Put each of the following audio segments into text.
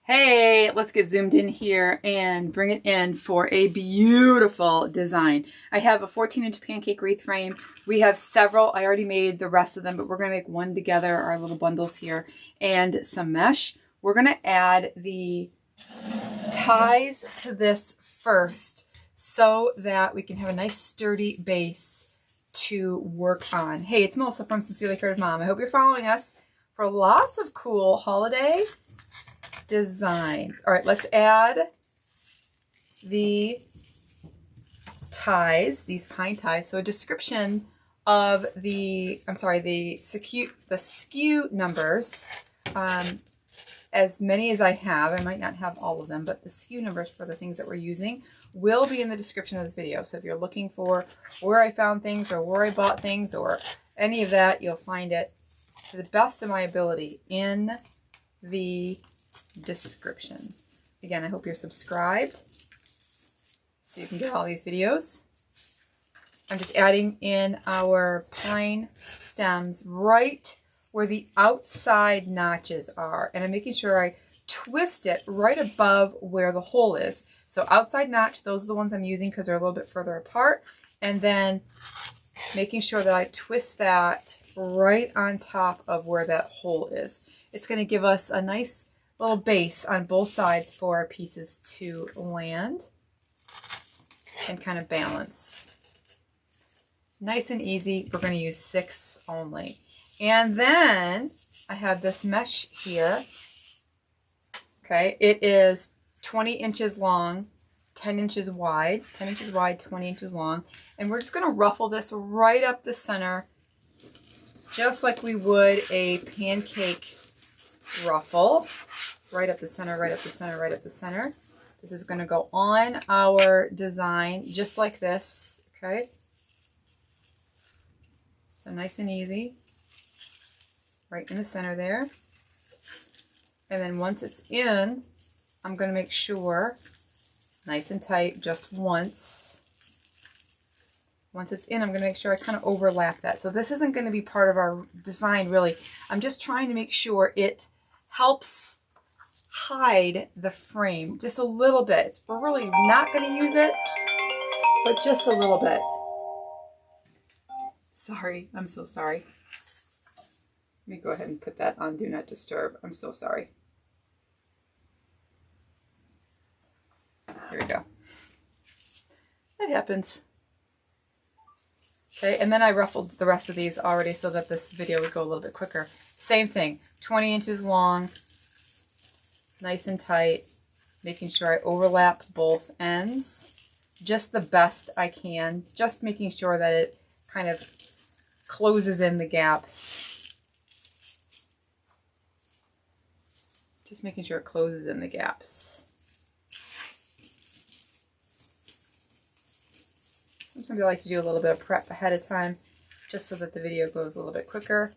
Hey, let's get zoomed in here and bring it in for a beautiful design. I have a 14-inch pancake wreath frame. We have several. I already made the rest of them, but we're going to make one together, our little bundles here, and some mesh. We're going to add the ties to this first so that we can have a nice sturdy base to work on. Hey, it's Melissa from Sincerely Creative Mom. I hope you're following us for lots of cool holiday designs. All right, let's add the ties, these pine ties. So a description of the SKU numbers, as many as I have. I might not have all of them, but the SKU numbers for the things that we're using will be in the description of this video. So if you're looking for where I found things or where I bought things or any of that, you'll find it to the best of my ability in the description. Again, I hope you're subscribed so you can get all these videos. I'm just adding in our pine stems right where the outside notches are, and I'm making sure I twist it right above where the hole is. So outside notch, those are the ones I'm using because they're a little bit further apart, and then making sure that I twist that right on top of where that hole is. It's going to give us a nice little base on both sides for our pieces to land and kind of balance. Nice and easy. We're going to use 6 only. And then I have this mesh here. Okay, it is 20 inches long, 10 inches wide, 10 inches wide, 20 inches long. And we're just going to ruffle this right up the center, just like we would a pancake ruffle. Right up the center, right up the center, right up the center. This is going to go on our design just like this, okay? So nice and easy. Right in the center there. And then once it's in, I'm going to make sure, nice and tight, just once. Once it's in, I'm going to make sure I kind of overlap that. So this isn't going to be part of our design, really. I'm just trying to make sure it helps hide the frame just a little bit. We're really not going to use it, but just a little bit. Sorry, I'm so sorry. Let me go ahead and put that on Do Not Disturb. I'm so sorry. Here we go. That happens. Okay, and then I ruffled the rest of these already so that this video would go a little bit quicker. Same thing, 20 inches long, nice and tight, making sure I overlap both ends just the best I can, just making sure that it kind of closes in the gaps. Just making sure it closes in the gaps. Sometimes I like to do a little bit of prep ahead of time just so that the video goes a little bit quicker.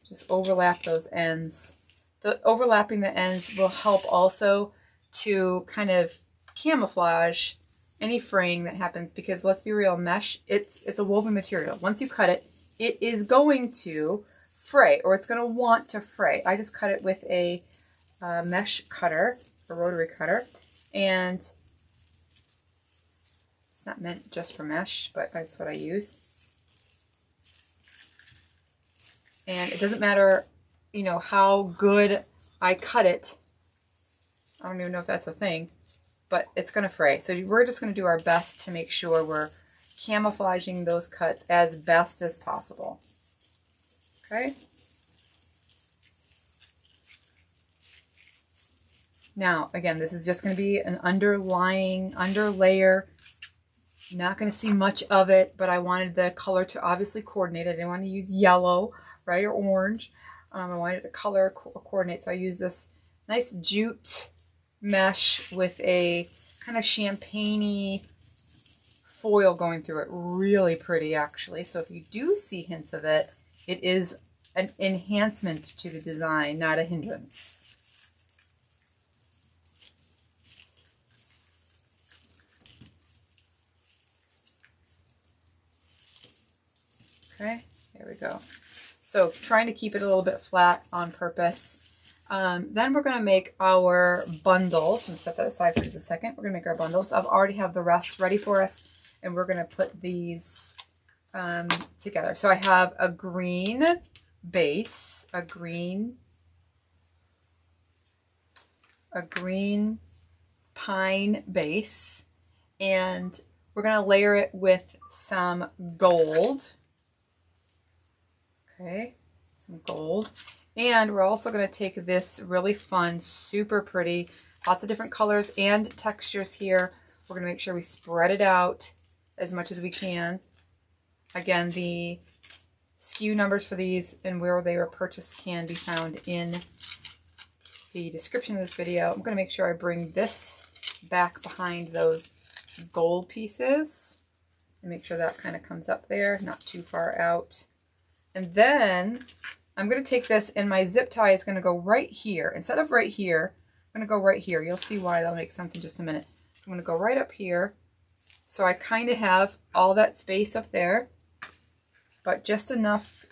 Just overlap those ends. The overlapping the ends will help also to kind of camouflage any fraying that happens, because let's be real, mesh, it's a woven material. Once you cut it, it is going to fray, or it's going to want to fray. I just cut it with a mesh cutter, a rotary cutter, and it's not meant just for mesh, but that's what I use. And it doesn't matter, you know, how good I cut it. I don't even know if that's a thing, but it's going to fray. So we're just going to do our best to make sure we're camouflaging those cuts as best as possible. Okay? Now, again, this is just going to be an underlayer. Not going to see much of it, but I wanted the color to obviously coordinate. I didn't want to use yellow, right, or orange. I wanted the color coordinate, so I used this nice jute mesh with a kind of champagne-y foil going through it. Really pretty, actually. So if you do see hints of it, it is an enhancement to the design, not a hindrance. Okay, There we go. So trying to keep it a little bit flat on purpose. Then we're going to make our bundles. I'm going to set that aside for just a second. We're going to make our bundles. I've already have the rest ready for us, and we're going to put these together. So I have a green base, a green pine base, and we're going to layer it with some gold. Okay, some gold. And we're also going to take this really fun, super pretty, lots of different colors and textures here. We're going to make sure we spread it out as much as we can. Again, the SKU numbers for these and where they were purchased can be found in the description of this video. I'm going to make sure I bring this back behind those gold pieces and make sure that kind of comes up there, not too far out. And then I'm going to take this, and my zip tie is going to go right here. Instead of right here, I'm going to go right here. You'll see why. That'll make sense in just a minute. So I'm going to go right up here. So I kind of have all that space up there, but just enough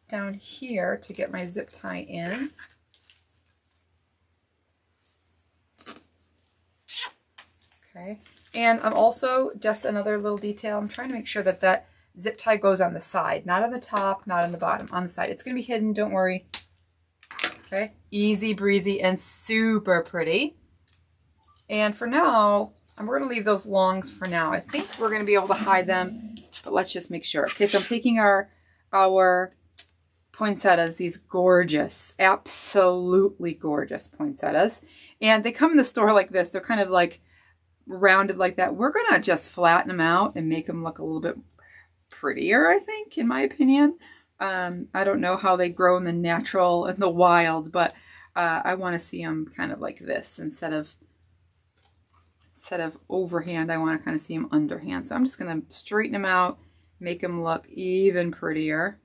down here to get my zip tie in. Okay. And I'm also, just another little detail, I'm trying to make sure that that zip tie goes on the side, not on the top, not on the bottom, on the side. It's going to be hidden, don't worry. Okay, easy breezy and super pretty. And for now, we're going to leave those longs for now. I think we're going to be able to hide them, but let's just make sure. Okay, so I'm taking our poinsettias, these gorgeous, absolutely gorgeous poinsettias. And they come in the store like this. They're kind of like rounded like that. We're going to just flatten them out and make them look a little bit prettier, I think, in my opinion. I don't know how they grow in the natural and the wild, but I want to see them kind of like this instead of overhand. I want to kind of see them underhand. So I'm just going to straighten them out, make them look even prettier.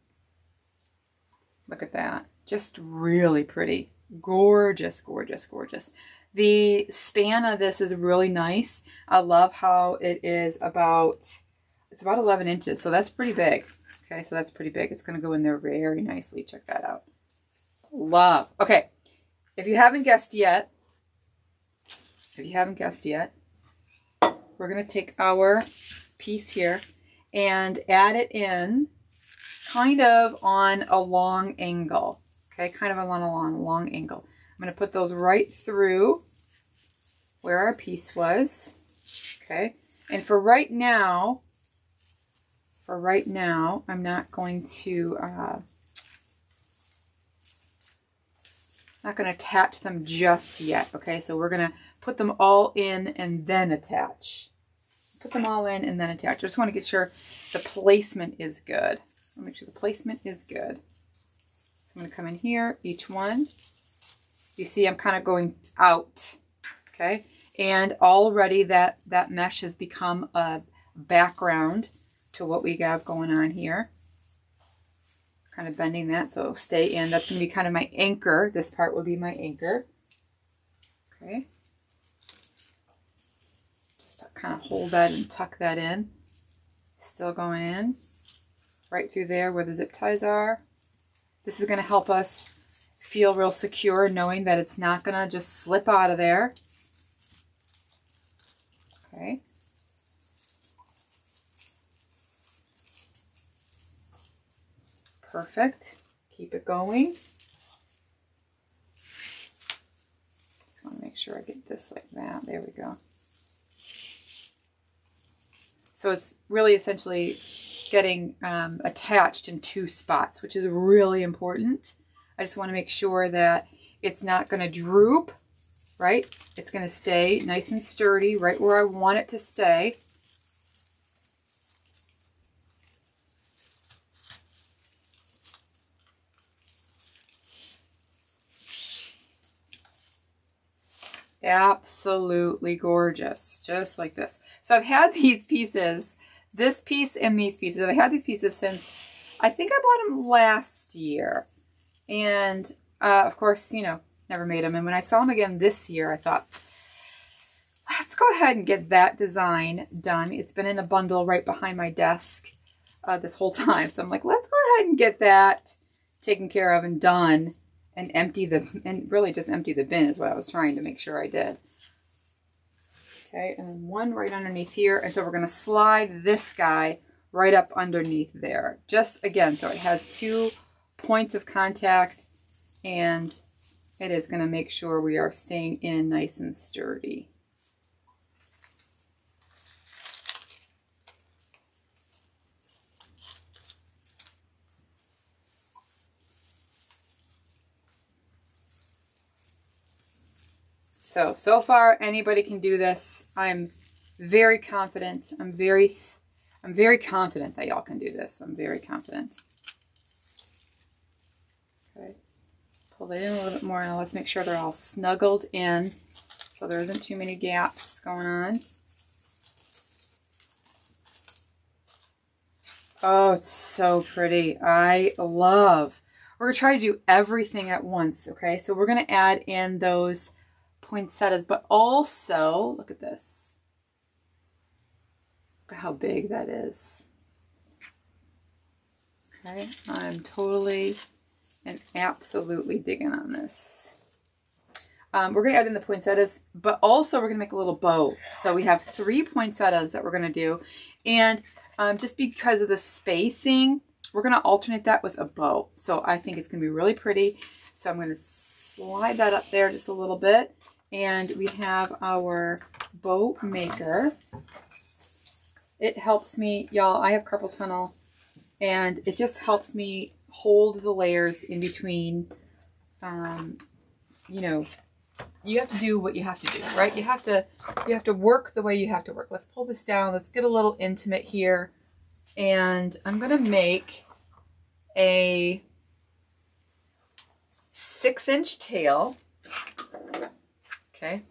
Look at that. Just really pretty. Gorgeous, gorgeous, gorgeous. The span of this is really nice. I love how it is about, it's about 11 inches. So that's pretty big. Okay, so that's pretty big. It's going to go in there very nicely. Check that out. Love. Okay, if you haven't guessed yet, we're going to take our piece here and add it in kind of on a long angle. Okay, kind of on a long angle. I'm going to put those right through where our piece was. Okay, and for right now, I'm not going to attach them just yet. Okay, so we're going to put them all in and then attach. Put them all in and then attach. I just want to get sure the placement is good. I'll make sure the placement is good. I'm going to come in here, each one. You see I'm kind of going out, okay? And already that mesh has become a background to what we have going on here. Kind of bending that so it'll stay in. That's going to be kind of my anchor. This part will be my anchor. Okay. Just kind of hold that and tuck that in. Still going in. Right through there where the zip ties are. This is going to help us feel real secure, knowing that it's not going to just slip out of there. Okay. Perfect. Keep it going. Just want to make sure I get this like that. There we go. So it's really essentially getting attached in two spots, which is really important. I just want to make sure that it's not going to droop, right? It's going to stay nice and sturdy right where I want it to stay. Absolutely gorgeous, just like this. So I've had these pieces, this piece and these pieces. I've had these pieces since, I think I bought them last year. And of course, you know, never made them. And when I saw them again this year, I thought, let's go ahead and get that design done. It's been in a bundle right behind my desk. this whole time. So I'm like, let's go ahead and get that taken care of and done, and really just empty the bin is what I was trying to make sure I did. Okay, and then one right underneath here. And so we're going to slide this guy right up underneath there. Just again, so it has 2 points of contact, and it is going to make sure we are staying in nice and sturdy. So far anybody can do this. I'm very confident. I'm very confident that y'all can do this. I'm very confident. Okay. Pull it in a little bit more, and let's make sure they're all snuggled in so there isn't too many gaps going on. Oh, it's so pretty. We're going to try to do everything at once, okay? So we're going to add in those poinsettias, but also, look at this. Look at how big that is. Okay, I'm totally and absolutely digging on this. We're going to add in the poinsettias, but also we're going to make a little bow. So we have 3 poinsettias that we're going to do, and just because of the spacing, we're going to alternate that with a bow. So I think it's going to be really pretty. So I'm going to slide that up there just a little bit. And we have our bow maker. It helps me, y'all, I have carpal tunnel, and it just helps me hold the layers in between. You know, you have to do what you have to do, right? You have to work the way you have to work. Let's pull this down. Let's get a little intimate here. And I'm going to make a 6-inch tail. Okay,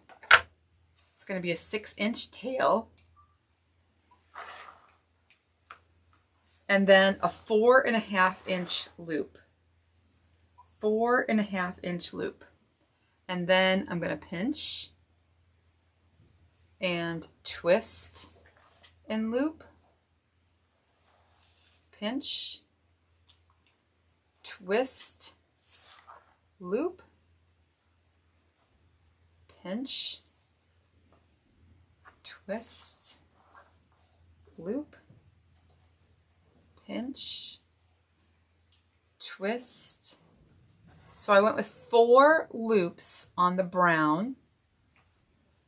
it's going to be a 6-inch tail, and then a 4.5-inch loop, 4.5-inch loop, and then I'm going to pinch and twist and loop, pinch, twist, loop, pinch, twist, loop, pinch, twist. So I went with 4 loops on the brown,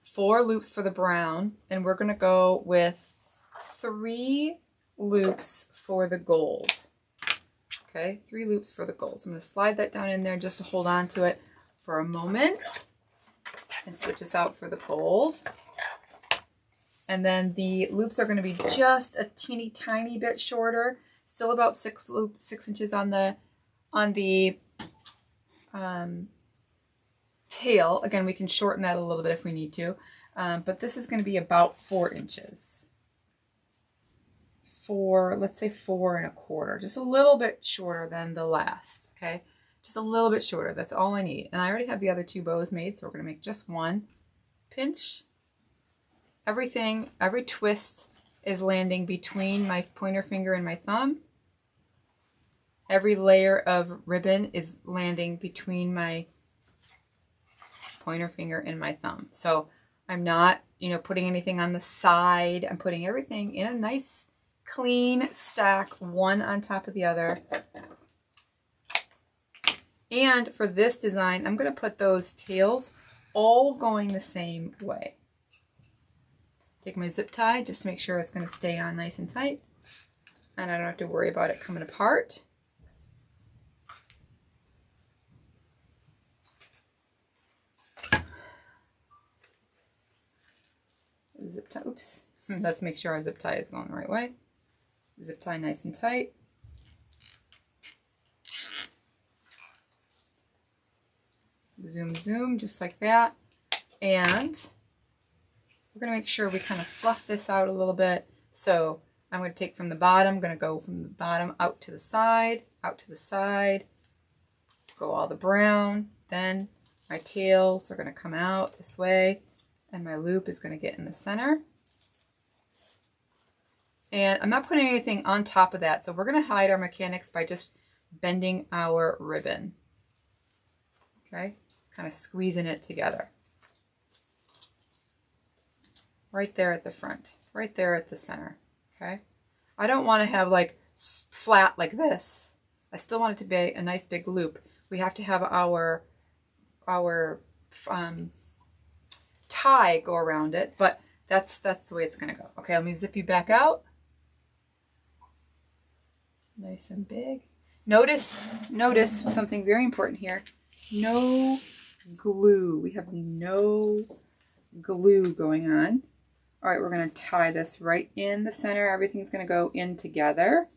4 loops for the brown, and we're going to go with 3 loops for the gold. Okay, 3 loops for the gold. So I'm going to slide that down in there just to hold on to it for a moment. And switch this out for the gold. And then the loops are going to be just a teeny tiny bit shorter, still about 6 inches on the tail. Again, we can shorten that a little bit if we need to, but this is going to be about 4 inches. Let's say 4.25, just a little bit shorter than the last. Okay. Just a little bit shorter. That's all I need. And I already have the other 2 bows made, so we're going to make just one. Pinch. Everything, every twist is landing between my pointer finger and my thumb. Every layer of ribbon is landing between my pointer finger and my thumb. So I'm not, putting anything on the side. I'm putting everything in a nice, clean stack, one on top of the other. And for this design, I'm going to put those tails all going the same way. Take my zip tie just to make sure it's going to stay on nice and tight. And I don't have to worry about it coming apart. Zip tie, oops. Let's make sure our zip tie is going the right way. Zip tie nice and tight. Zoom, zoom, just like that. And we're going to make sure we kind of fluff this out a little bit. So I'm going to take from the bottom, I'm going to go from the bottom out to the side, go all the brown. Then my tails are going to come out this way, and my loop is going to get in the center. And I'm not putting anything on top of that. So we're going to hide our mechanics by just bending our ribbon. Okay, kind of squeezing it together. Right there at the front, right there at the center. Okay, I don't want to have like flat like this. I still want it to be a nice big loop. We have to have our tie go around it, but that's the way it's going to go. Okay, let me zip you back out. Nice and big. Notice something very important here. No glue. We have no glue going on. All right, we're going to tie this right in the center. Everything's going to go in together.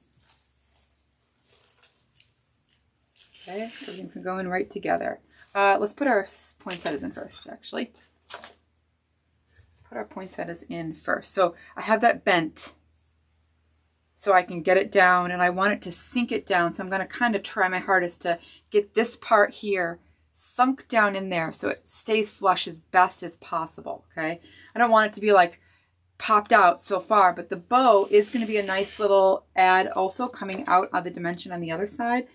Okay, everything's going to go in right together. Let's put our poinsettias in first, actually. Put our poinsettias in first. So I have that bent so I can get it down, and I want it to sink it down. So I'm going to kind of try my hardest to get this part here sunk down in there so it stays flush as best as possible, okay? I don't want it to be like popped out so far, but the bow is going to be a nice little add also coming out of the dimension on the other side.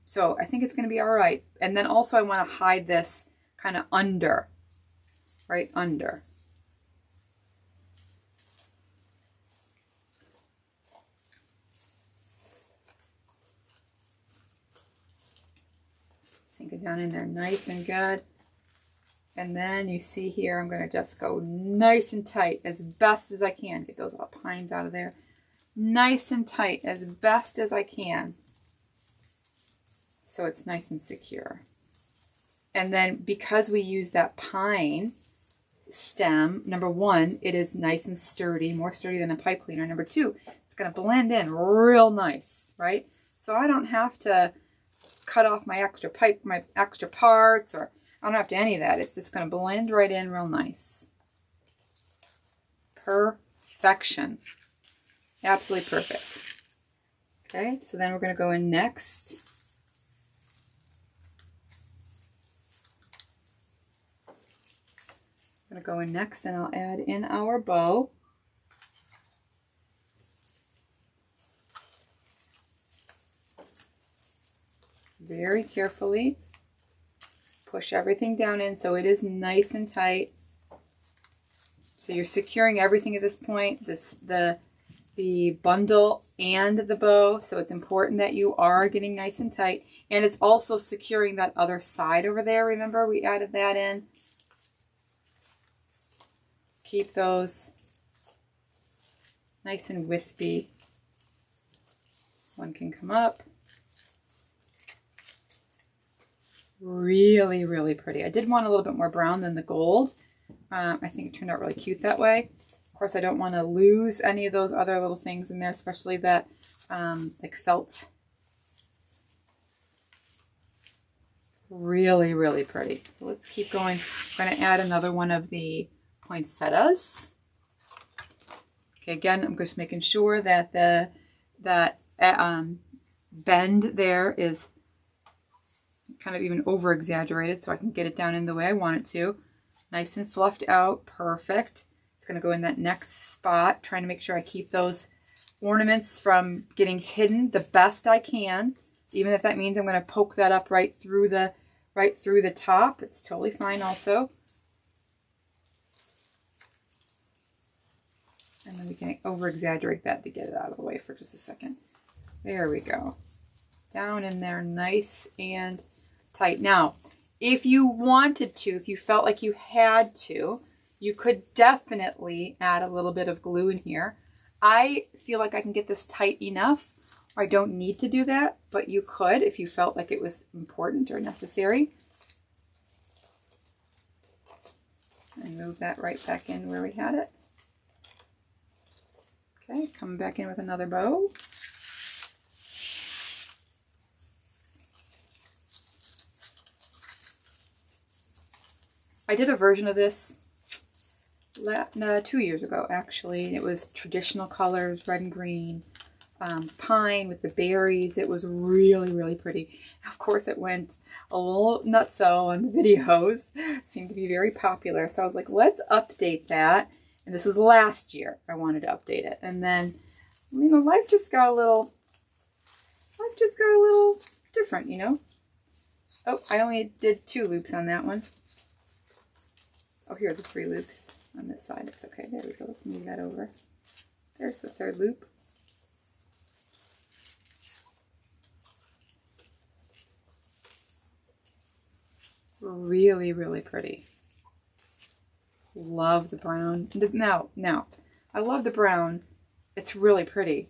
So I think it's going to be all right. And then also I want to hide this kind of under, right under. Sink it down in there nice and good. And then you see here, I'm going to just go nice and tight as best as I can. Get those pines out of there. Nice and tight as best as I can. So it's nice and secure. And then because we use that pine stem, number one, it is nice and sturdy, more sturdy than a pipe cleaner. Number two, it's going to blend in real nice, right? So I don't have to cut off my extra pipe, my extra parts, or I don't have to any of that. It's just going to blend right in real nice. Perfection. Absolutely perfect. Okay, so then we're going to go in next. I'm going to go in next and I'll add in our bow. Very carefully. Push everything down in so it is nice and tight. So you're securing everything at this point, the bundle and the bow. So it's important that you are getting nice and tight. And it's also securing that other side over there. Remember, we added that in. Keep those nice and wispy. One can come up. Really, really pretty. I did want a little bit more brown than the gold. I think it turned out really cute that way. Of course, I don't want to lose any of those other little things in there, especially that like felt. Really, really pretty. So let's keep going. I'm going to add another one of the poinsettias. Okay, again, I'm just making sure that that bend there is kind of even over exaggerated so I can get it down in the way I want it to. Nice and fluffed out. Perfect. It's going to go in that next spot, trying to make sure I keep those ornaments from getting hidden the best I can. Even if that means I'm going to poke that up right through the top. It's totally fine also. And then we can over exaggerate that to get it out of the way for just a second. There we go. Down in there nice and tight. Now, if you wanted to, if you felt like you had to, you could definitely add a little bit of glue in here. I feel like I can get this tight enough. I don't need to do that, but you could if you felt like it was important or necessary. And move that right back in where we had it. Okay, coming back in with another bow. I did a version of this 2 years ago, actually. It was traditional colors, red and green, pine with the berries. It was really, really pretty. Of course, it went a little nutso on the videos. It seemed to be very popular. So I was like, let's update that. And this was last year. I wanted to update it. And then You know, life just got a little different, you know. Oh, I only did 2 loops on that one. Oh, here are the 3 loops on this side. It's okay. There we go. Let's move that over. There's the 3rd loop. Really, really pretty. Love the brown. Now, I love the brown. It's really pretty.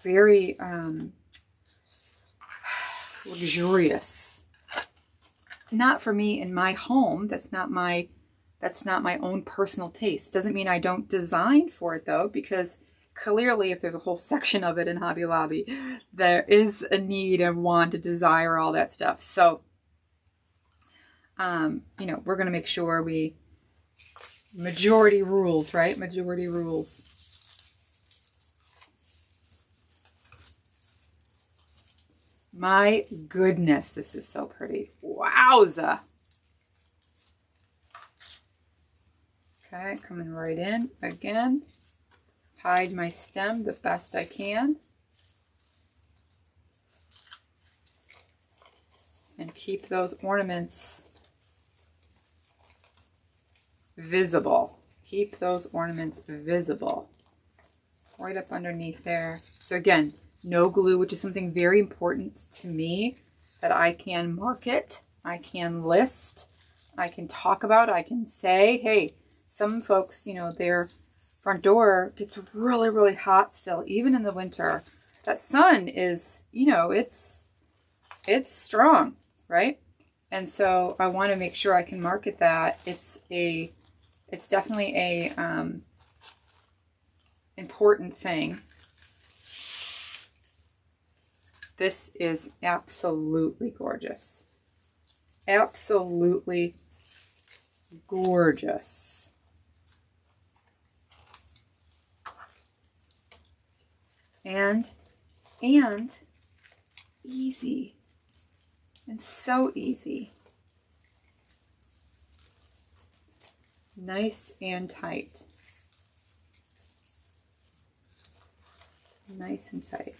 Very luxurious. Not for me in my home. That's not my own personal taste. Doesn't mean I don't design for it though, because clearly if there's a whole section of it in Hobby Lobby, there is a need and want, a desire, all that stuff. So, you know, we're going to make sure we, majority rules, right? Majority rules. My goodness, this is so pretty. Wowza. Okay, coming right in again. Hide my stem the best I can. And keep those ornaments visible. Keep those ornaments visible. Right up underneath there. So again, no glue, which is something very important to me that I can market, I can list, I can talk about, I can say, hey, some folks, you know, their front door gets really, really hot still, even in the winter. That sun is, you know, it's strong, right? And so I want to make sure I can market that. It's definitely a important thing. This is absolutely gorgeous. Absolutely gorgeous. And easy. And so easy. Nice and tight. Nice and tight.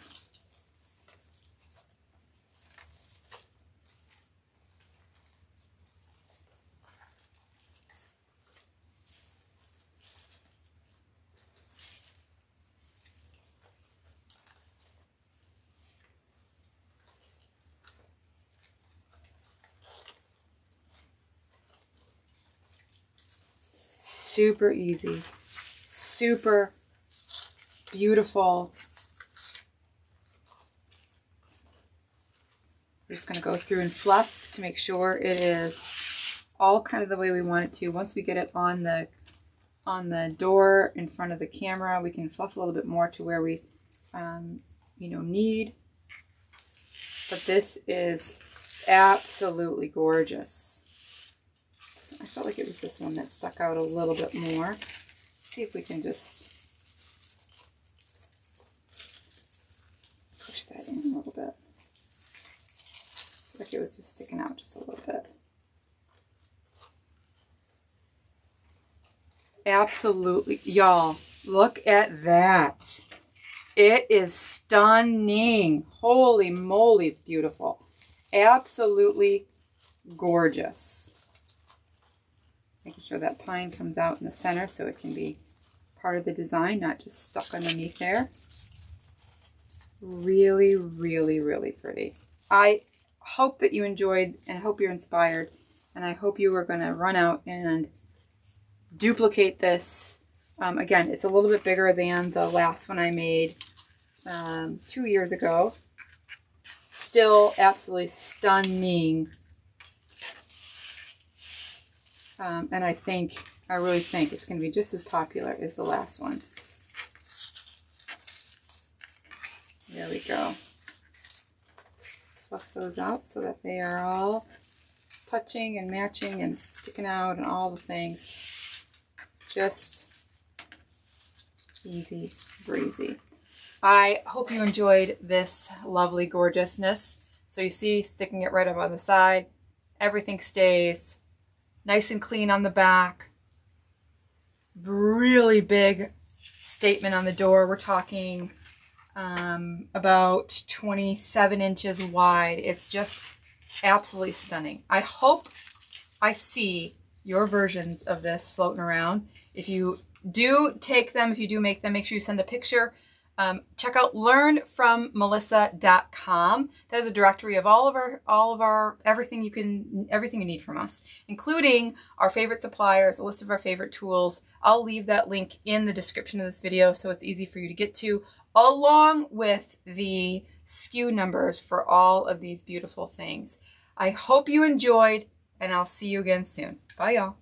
Super easy, super beautiful. We're just going to go through and fluff to make sure it is all kind of the way we want it to. Once we get it on the door in front of the camera, we can fluff a little bit more to where we you know, need. But this is absolutely gorgeous. I felt like it was this one that stuck out a little bit more. Let's see if we can just push that in a little bit. Like it was just sticking out just a little bit. Absolutely. Y'all, look at that. It is stunning. Holy moly, it's beautiful. Absolutely gorgeous. Making sure that pine comes out in the center so it can be part of the design, not just stuck underneath there. Really, really, really pretty. I hope that you enjoyed and hope you're inspired. And I hope you are going to run out and duplicate this. Again, it's a little bit bigger than the last one I made 2 years ago. Still absolutely stunning. And I really think it's going to be just as popular as the last one. There we go. Fluff those out so that they are all touching and matching and sticking out and all the things. Just easy breezy. I hope you enjoyed this lovely gorgeousness. So you see, sticking it right up on the side, everything stays nice and clean on the back. Really big statement on the door. We're talking about 27 inches wide. It's just absolutely stunning. I hope I see your versions of this floating around. If you do take them, if you do make them, make sure you send a picture. Check out learnfrommelissa.com. That is a directory of all of our everything you need from us, including our favorite suppliers, a list of our favorite tools. I'll leave that link in the description of this video so it's easy for you to get to, along with the SKU numbers for all of these beautiful things. I hope you enjoyed, and I'll see you again soon. Bye, y'all.